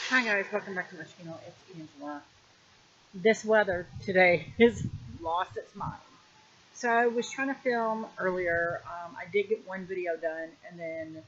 Hi guys, welcome back to my channel. It's Angela. This weather today has lost its mind. So I was trying to film earlier. I did get one video done, and then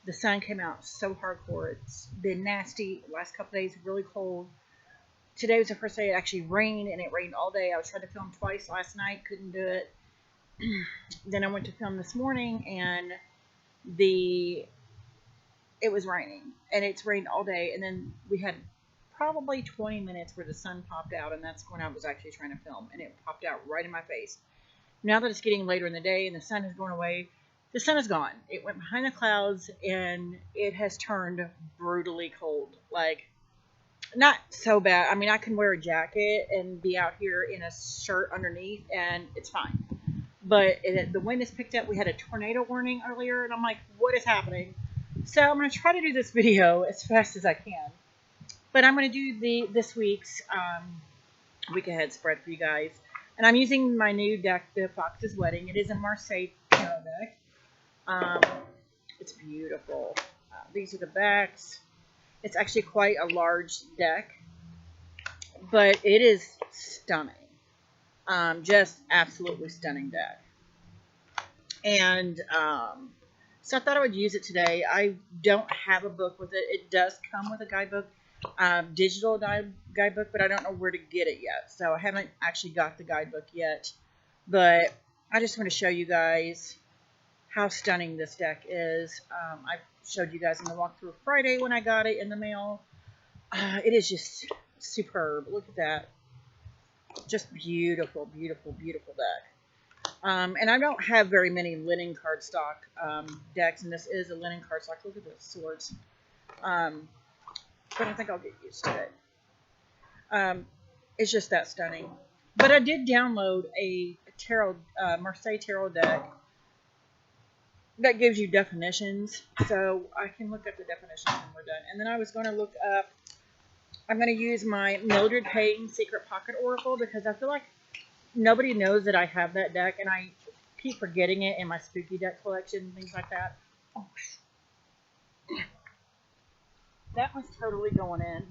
the sun came out so hardcore. It's been nasty. The last couple days, really cold. Today was the first day it actually rained, and it rained all day. I was trying to film twice last night, couldn't do it. Then I went to film this morning, and the it was raining, and it's rained all day. And then we had probably 20 minutes where the sun popped out, and that's when I was actually trying to film, and it popped out right in my face. Now that it's getting later in the day and the sun is going away, the sun is gone. It went behind the clouds, and it has turned brutally cold. Like, not so bad. I mean, I can wear a jacket and be out here in a shirt underneath, and it's fine. But the wind has picked up. We had a tornado warning earlier, and I'm like, what is happening? So I'm going to try to do this video as fast as I can. But I'm going to do this week's week ahead spread for you guys. And I'm using my new deck, the Fox's Wedding. It is a Marseille tarot deck. It's beautiful. These are the backs. It's actually quite a large deck, but it is stunning. Just absolutely stunning deck. And so I thought I would use it today. I don't have a book with it. It does come with a guidebook, digital guidebook, but I don't know where to get it yet. So I haven't actually got the guidebook yet. But I just want to show you guys how stunning this deck is. I showed you guys in the walkthrough Friday when I got it in the mail. It is just superb. Look at that. Just beautiful, beautiful, beautiful deck. And I don't have very many linen cardstock decks, and this is a linen cardstock. Look at the swords. But I think I'll get used to it. It's just that stunning. But I did download a tarot, Marseille tarot deck that gives you definitions, so I can look up the definitions when we're done. And then I was going to look up, I'm going to use my Mildred Payton Secret Pocket Oracle, because I feel like nobody knows that I have that deck, and I keep forgetting it in my spooky deck collection and things like that. Oh, that was totally going in.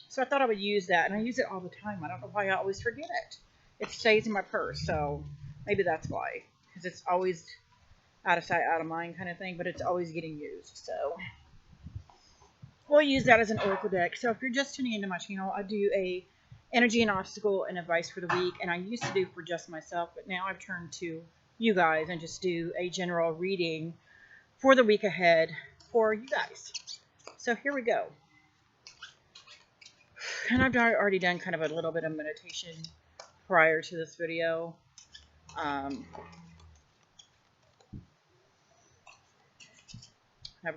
So I thought I would use that, and I use it all the time. I don't know why I always forget it. It stays in my purse, so maybe that's why. Because it's always out of sight, out of mind kind of thing, but it's always getting used. So we'll use that as an oracle deck. So if you're just tuning into my channel, I do a energy and obstacle and advice for the week, and I used to do for just myself, but now I've turned to you guys and just do a general reading for the week ahead for you guys. So here we go. And I've already done kind of a little bit of meditation prior to this video. I've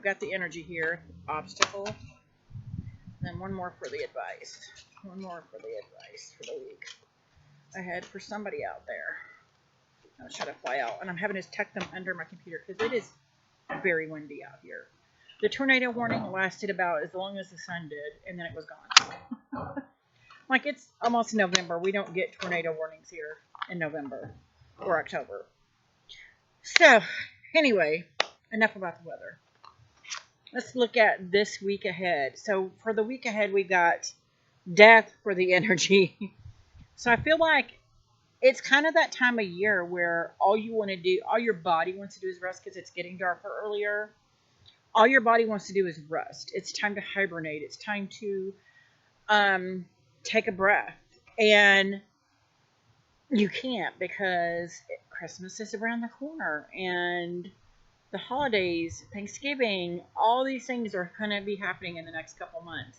got the energy here, obstacle, and then one more for the advice. One more for the advice for the week ahead for somebody out there. I'll try to fly out, and I'm having to tuck them under my computer because it is very windy out here. The tornado warning lasted about as long as the sun did, and then it was gone. Like, it's almost November. We don't get tornado warnings here in November or October. So, anyway, enough about the weather. Let's look at this week ahead. So, for the week ahead, we got death for the energy. So, I feel like it's kind of that time of year where all you want to do, all your body wants to do is rest because it's getting darker earlier. All your body wants to do is rest. It's time to hibernate. It's time to take a breath. And you can't, because Christmas is around the corner, and the holidays, Thanksgiving, all these things are going to be happening in the next couple months.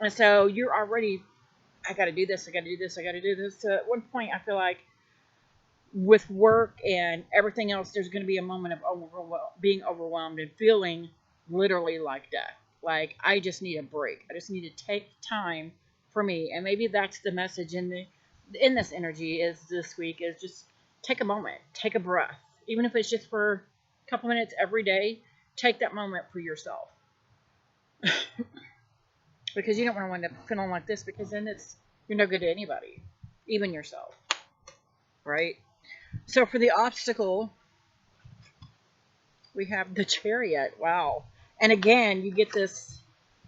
And so you're already, I got to do this, I got to do this, I got to do this. So at one point, I feel like with work and everything else, there's going to be a moment of being overwhelmed and feeling literally like death. Like, I just need a break. I just need to take time for me. And maybe that's the message in this energy is this week, is just take a moment, take a breath. Even if it's just for a couple minutes every day, take that moment for yourself. Because you don't want to wind up feeling like this, because then you're no good to anybody, even yourself. Right? So for the obstacle, we have the Chariot. Wow. And again, you get this,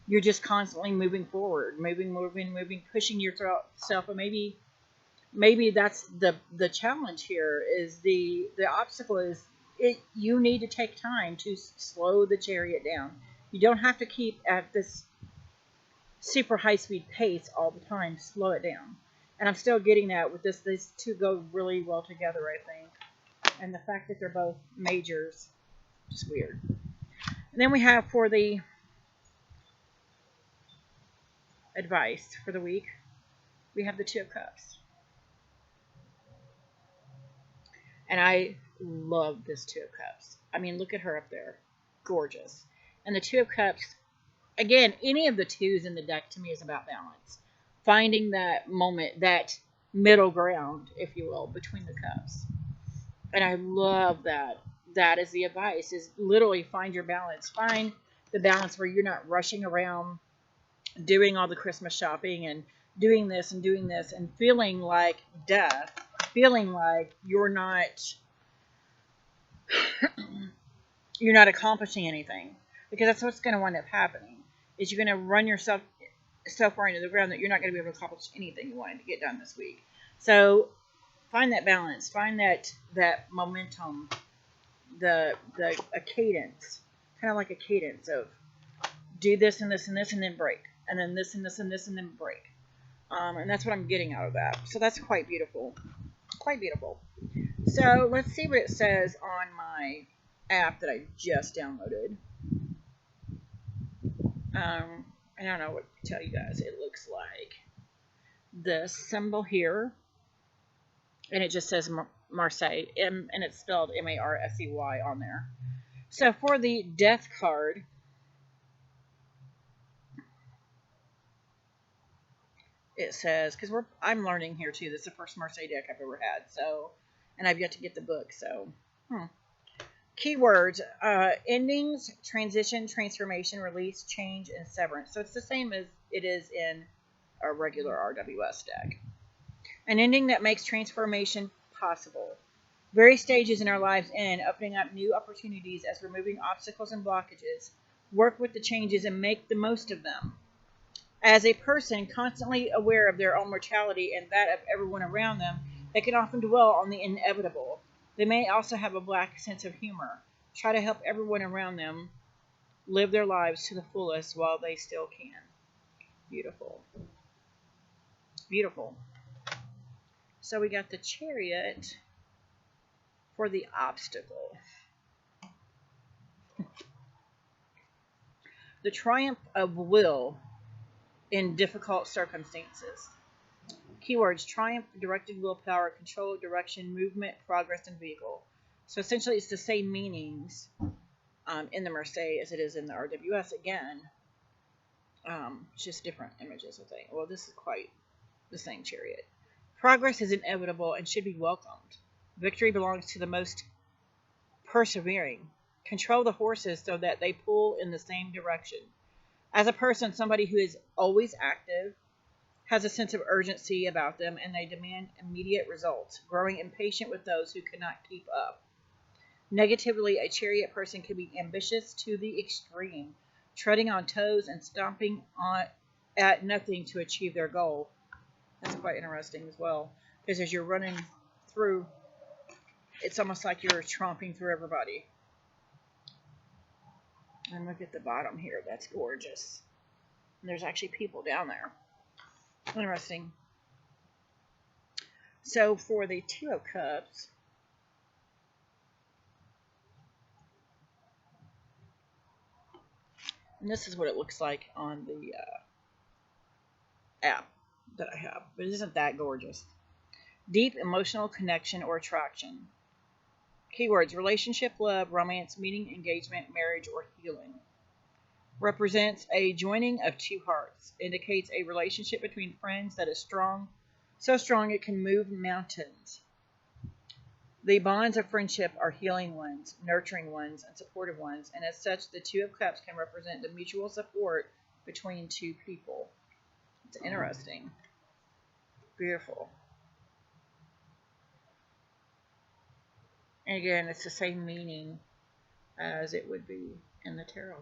you're just constantly moving forward, moving, pushing yourself. And maybe that's the challenge here, is the obstacle is it. You need to take time to slow the chariot down. You don't have to keep at this super high speed pace all the time. Slow it down. And I'm still getting that with this. These two go really well together, I think. And the fact that they're both majors, just weird. And then we have, for the advice for the week, we have the Two of Cups. And I love this Two of Cups. I mean, look at her up there. Gorgeous. And the Two of Cups, again, any of the twos in the deck to me is about balance. Finding that moment, that middle ground, if you will, between the cups. And I love that. That is the advice, is literally find your balance. Find the balance where you're not rushing around doing all the Christmas shopping and doing this and feeling like death, feeling like you're not accomplishing anything, because that's what's going to wind up happening. Is you're going to run yourself far into the ground that you're not going to be able to accomplish anything you wanted to get done this week. So find that balance, find that momentum, a cadence, kind of like a cadence of do this and this and this and then break, and then this and this and this and then break. And that's what I'm getting out of that. So that's quite beautiful. Quite beautiful. So let's see what it says on my app that I just downloaded. I don't know what to tell you guys. It looks like the symbol here, and it just says Marseille, and it's spelled Marsey on there. So for the death card, it says, because I'm learning here too. This is the first Marseille deck I've ever had, so, and I've yet to get the book. So, keywords: endings, transition, transformation, release, change, and severance. So it's the same as it is in a regular RWS deck. An ending that makes transformation possible. Various stages in our lives end, opening up new opportunities as removing obstacles and blockages. Work with the changes and make the most of them. As a person constantly aware of their own mortality and that of everyone around them, they can often dwell on the inevitable. They may also have a black sense of humor. Try to help everyone around them live their lives to the fullest while they still can. Beautiful. Beautiful. So we got the Chariot for the obstacle. The triumph of will in difficult circumstances. Keywords: triumph, directed willpower, control, direction, movement, progress, and vehicle. So essentially it's the same meanings in the Marseille as it is in the RWS again. Just different images, I think. Well, this is quite the same Chariot. Progress is inevitable and should be welcomed. Victory belongs to the most persevering. Control the horses so that they pull in the same direction. As a person, somebody who is always active, has a sense of urgency about them, and they demand immediate results, growing impatient with those who cannot keep up. Negatively, a Chariot person can be ambitious to the extreme, treading on toes and stomping at nothing to achieve their goal. That's quite interesting as well, because as you're running through, it's almost like you're tromping through everybody. And look at the bottom here. That's gorgeous. And there's actually people down there. Interesting. So for the Two of Cups, and this is what it looks like on the app that I have, but it isn't that gorgeous. Deep emotional connection or attraction. Keywords: relationship, love, romance, meeting, engagement, marriage, or healing. Represents a joining of two hearts. Indicates a relationship between friends that is strong, so strong it can move mountains. The bonds of friendship are healing ones, nurturing ones, and supportive ones, and as such, the Two of Cups can represent the mutual support between two people. It's interesting. Beautiful. And again, it's the same meaning as it would be in the tarot.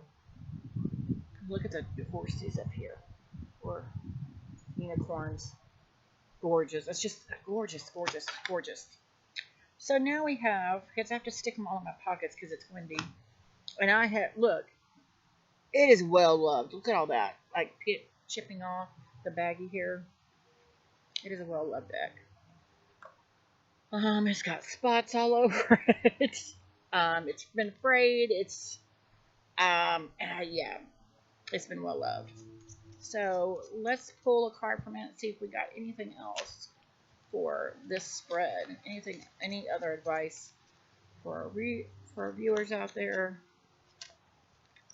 Look at the horses up here, or unicorns. Gorgeous. It's just gorgeous, gorgeous, gorgeous. So now we have, because I have to stick them all in my pockets because it's windy. And I have, look, it is well loved. Look at all that. Like chipping off the baggie here. It is a well loved deck. It's got spots all over it. It's been frayed. Yeah, it's been well loved. So let's pull a card from it and see if we got anything else for this spread. Any other advice for our viewers out there?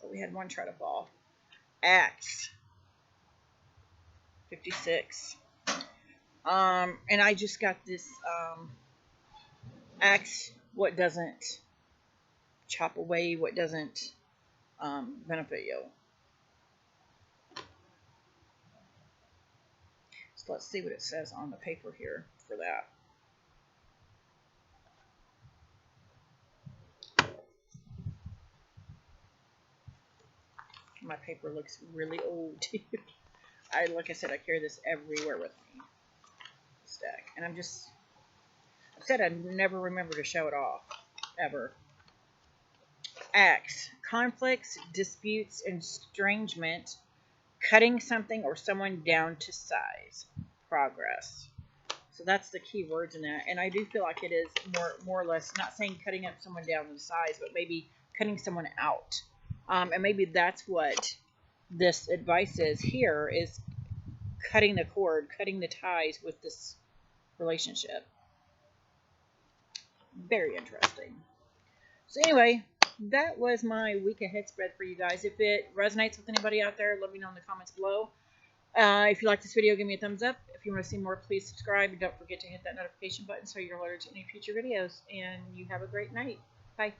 Oh, we had one try to fall. Axe 56. And I just got this axe. What doesn't chop away? What doesn't benefit you? So let's see what it says on the paper here for that. My paper looks really old. Like I said, I carry this everywhere with me. This deck, and I said I'd never remember to show it off, ever. Axe, conflicts, disputes, estrangement, cutting something or someone down to size, progress. So that's the key words in that, and I do feel like it is more or less, not saying cutting up someone down to size, but maybe cutting someone out. And maybe that's what this advice is here, is cutting the cord, cutting the ties with this relationship. Very interesting. So anyway, that was my week ahead spread for you guys. If it resonates with anybody out there, let me know in the comments below. If you like this video, give me a thumbs up. If you want to see more, please subscribe. And don't forget to hit that notification button so you're alerted to any future videos. And you have a great night. Bye.